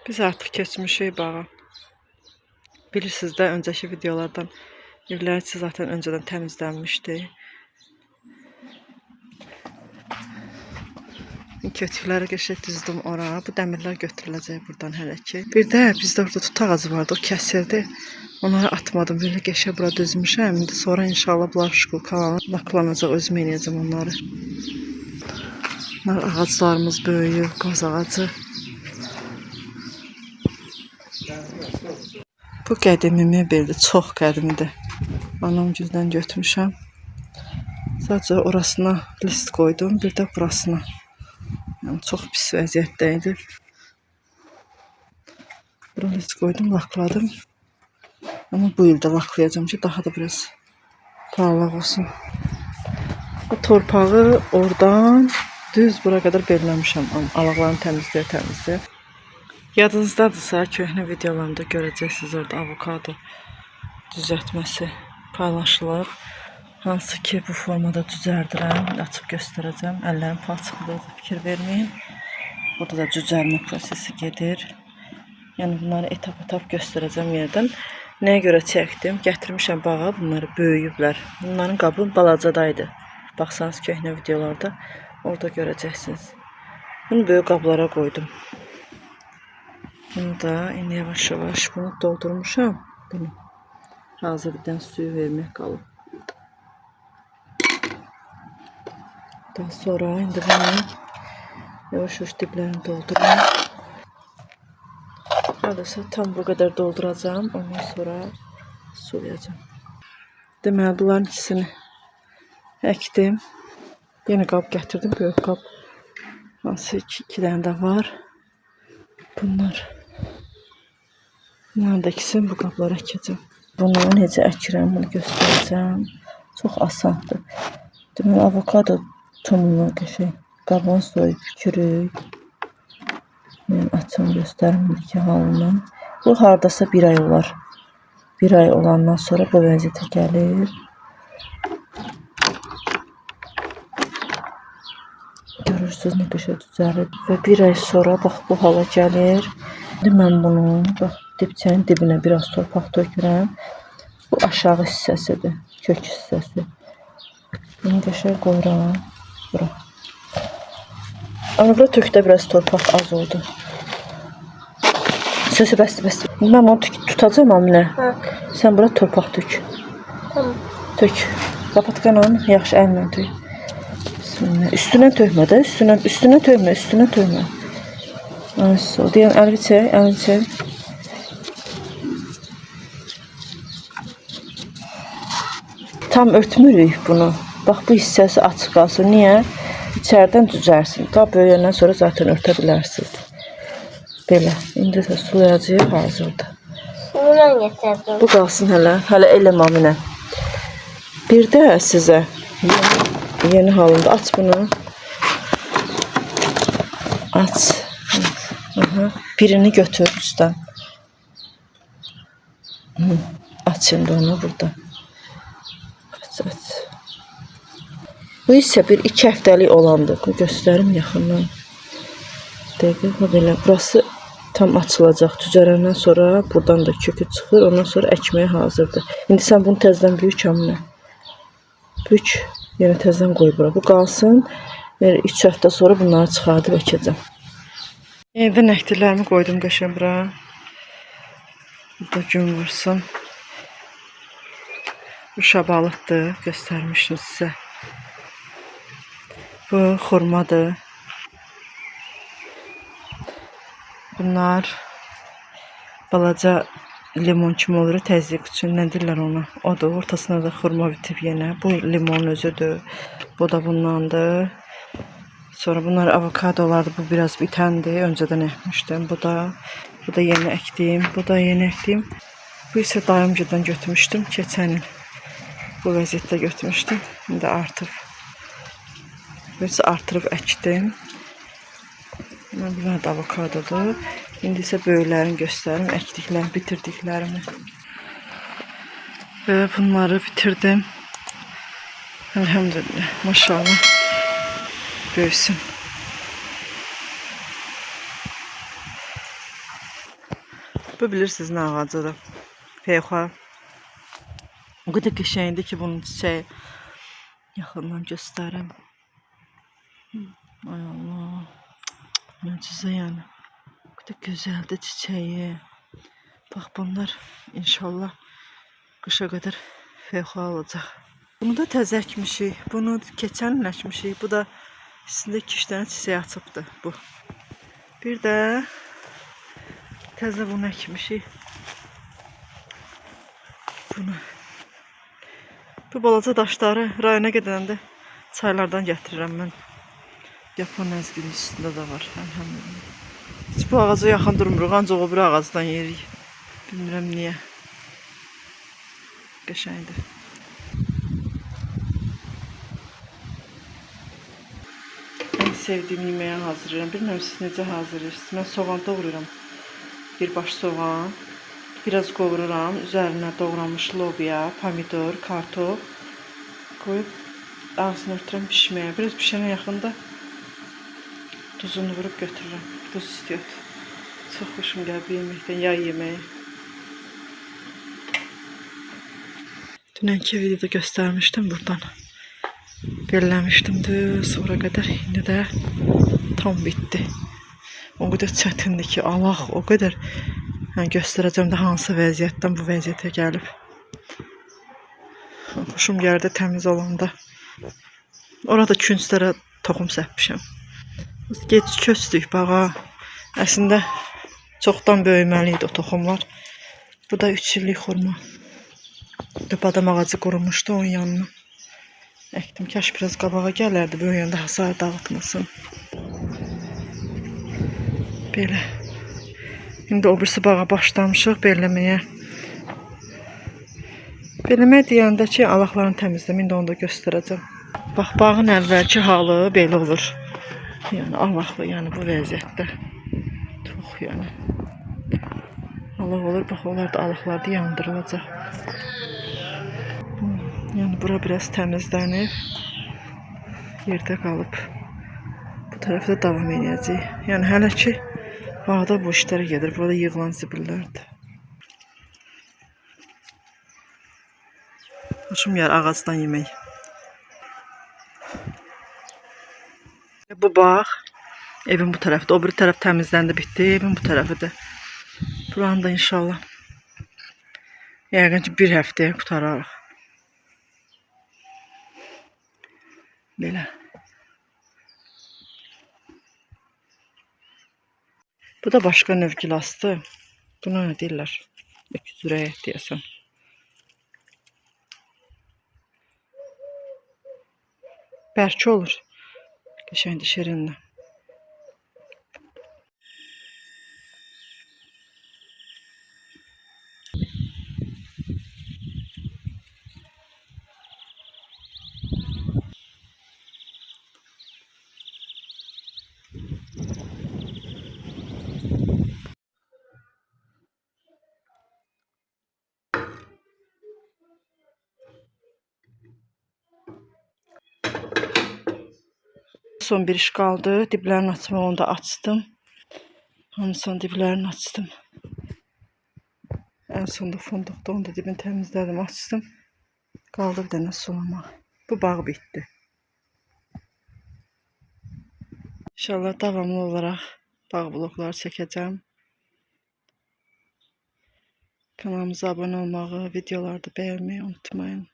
Biz artıq keçmişik bağa. Bilirsiniz də, öncəki videolardan evləri zaten öncədən təmizlənmişdi. Kötükləri qəşəng düzdüm ora. Bu dəmirlər götürüləcək buradan hələ ki. Bir də bizdə orada tut ağacı vardı, o kəsildi. Onları atmadım, böyle qəşəng bura düzmüşəm. İndi sonra inşallah bunlar şkulkalanır, laklanacaq, özüm eləyəcəm onları. Bunlar ağaclarımız böyüyür, qoz ağacı. Bu qədimi mebeldir, çox qədimidir. Anam güldən götürmüşəm. Sadəcə orasına list qoydum, bir də burasına. Yəni çox pis vəziyyətdə idi. Bura list qoydum, lakladım. Ama bu ildə laklayacağım ki, daha da biraz parlaq olsun. Bu torpağı oradan düz bura qədər belləmişəm. Alaqlarını təmizləyə. Yadınızdadırsa, köhnə videolarımda görəcəksiniz, orada avokado düzəltməsi paylaşılır. Hansı ki, bu formada düzəldirəm, açıb göstərəcəm. Əllərim palçıqlıdır, fikir verməyin. Burada da düzəlmə prosesi gedir. Yəni bunları etap göstərəcəm yerdən. Nəyə görə çəkdim? Gətirmişəm bağa, bunları böyüyüblər. Bunların qabı balacadaydı. Baxsanız köhnə videolarda orada görəcəksiniz. Bunu böyük qablara qoydum. Bunu da indi yavaş bunu doldurmuşam. Bunu hazır bir dənə suyu vermək qalıb. Daha sonra indi bunu yavaş diblərini doldururam. Haradasa tam bu qədər dolduracağım. Ondan sonra sulayacağım. Deməli bunların ikisini əkdim. Yeni qab gətirdim, böyük qab. Hansı iki dənə də var. Bunları da ikisini bu qablara əkəcəm. Bunu necə əkirəm, bunu göstərəcəm. Çox asandır. Deməli avokado tumunu qəşəng qabına soyub bükürük. Mən açım göstərim indiki halını. Bu hardasa bir ay olar. Bir ay olandan sonra bu vəziyyətə gəlir. Görürsünüz nə qəşəng düzəlir. Və bir ay sonra bax bu hala gəlir. İndi mən bunu bax dibçənin dibinə biraz torpaq tökürəm. Bu aşağı hissəsidir, kök hissəsi. Bunu qəşəng qoyuram bura. Amma bura tökdə biraz torpaq az oldu. Səsi bəsdir. Mən onu tutacağım Aminə. Sən bura torpaq tök. Tamam. Tök. Lapatqanla yaxşı əllə tök. Üstünə tökmə də, üstünə tökmə. O deyən əlini çək. Tam örtmürük bunu. Bax bu hissəsi açıq qalsın. Niyə? İçərdən düzərsin. Ta böyüyəndən sonra zaten örtə bilərsiniz. Belə. İndi də sulayacağıq hazırdır. Suyunu gətirdim. Bu qalsın hələ. Hələ elə maminə. Bir də sizə yeni halında aç bunu. Aç. Birini götür üstten. Aç şimdi onu burada. Aç. Bu isə bir 2 həftəlik olandır. Göstərim yaxından. Dəqiq belə. Burası tam açılacaq. Düzərəndən sonra buradan da kökü çıxır. Ondan sonra əkməyə hazırdır. İndi sən bunu təzədən böyük hamle. Böyük. Yenə təzədən qoy bura. Bu qalsın. 3 həftə sonra bunları çıxardıb əkəcəm. Evdə nəkdirlərimi qoydum qəşəng bura. Burada gün vursun. Bu şabalıqdır. Göstərmişdim sizə. Bu xurmadır. Bunlar balaca limon kimi olur. Təzyiq üçün nə deyirlər ona? Odur. Ortasına da xurma bitib yenə. Bu limon özüdür. Bu da bundandır. Sonra bunlar avokadolardır. Bu biraz bitəndir. Öncədən əkmişdim. Bu da yeni əkdim. Bu isə dayımgildən götürmüşdüm. Keçən il bu vəziyyətdə götürmüşdüm. İndi artırıb əkdim. Bunlar da avokadodur. İndi isə böyüklərini göstərim. Əkdiklərimi, bitirdiklərimi. Və bunları bitirdim. Elhamdülillah. Maşallah. Böyüsün. Bu bilirsiniz nə ağacıdır. Feyxa. O qədər qəşəngdir ki, bunun çiçəyi. Yaxından göstərim. Ay Allah. Möcüzə yəni. O qədər gözəldir çiçəyi. Bax bunlar inşallah qışa qədər feyxa olacaq. Bunu da təzə əkmişik. Bunu keçən il əkmişik. Bu da üstündə 2-3 dənə çiçək açıbdır bu. Bir də təzə bunu əkmişik. Bunu. Bu balaca daşları rayona gedəndə çaylardan gətirirəm mən. Yapan əzginin üstündə də var. Heç bu ağaca yaxın durmuruq, ancaq o bir ağacdan yerik. Bilmirəm niyə. Qəşəngdir. Ən sevdiyim yeməyə hazırlayıram. Bilmirəm siz necə hazırlayırsınız. Mən soğan doğruyorum. Bir baş soğan. Biraz qovururam. Üzərinə doğranmış lobya, pomidor, kartof qoyub ağzını örtürəm pişməyə. Biraz pişənə yaxında duzunu vurub götürürəm. Duz istiyordu. Çox xoşum gəlir bu yeməkdən, yay yeməyi. Dünənki videoda göstərmişdim buradan. Belləmişdim sonra qədər. İndi də tam bitdi. O qədər çətindir ki, Allah o qədər. Yəni göstərəcəm də hansı vəziyyətdən bu vəziyyətə gəlib. Xoşum gəldi təmiz olanda. Orada künclərə toxum səpmişəm. Gec köçdük bağa. Əslində çoxdan böyüməliydi o toxumlar. Bu da 3 illik xurma. Badam ağacı qurumuşdu onun yanına. Əkdim, kaş biraz qabağa gələrdi, böyüyəndə hasar dağıtmasın. Belə. İndi o birisi bağa başlamışıq belləməyə. Belləməyə deyəndə ki, alaqlarını təmizləmə, indi onu da göstərəcəm. Bax, bağın əvvəlki halı belə olur. Yəni, alaqlı, yəni bu vəziyyətdə. Çox, yəni. Alaq olur, bax, onlar da alaqlarda yandırılacaq. Yəni, bura biraz təmizlənib. Yerdə qalıb. Bu tərəfdə davam edəcək. Yəni, hələ ki, bağda bu işlər gedir. Burada yığılan zibillərdir. Xoşum gəlir ağacdan yemək. Bu bağ evin bu tərəfdə. O bir tərəf təmizləndi, bitdi. Evin bu tərəfidir. Buranı da inşallah yəqin ki, bir həftəyə qutararıq. Belə. Bu da başqa növ gilasdır. Buna nə deyirlər? Öküz ürəyi deyəsən. Bərk olur. Qəşəngdir, şirindir. Son bir iş qaldı. Diblərini açmaq, onu da açdım. Hamısının diblərini açdım. Ən sonda fındıqda onu da dibini təmizlədim, açdım. Qaldı bir dənə sulamaq. Bu bağ bitdi. İnşallah davamlı olaraq bağ vlogları çəkəcəm. Kanalımıza abunə olmağı, videoları da bəyənməyi unutmayın.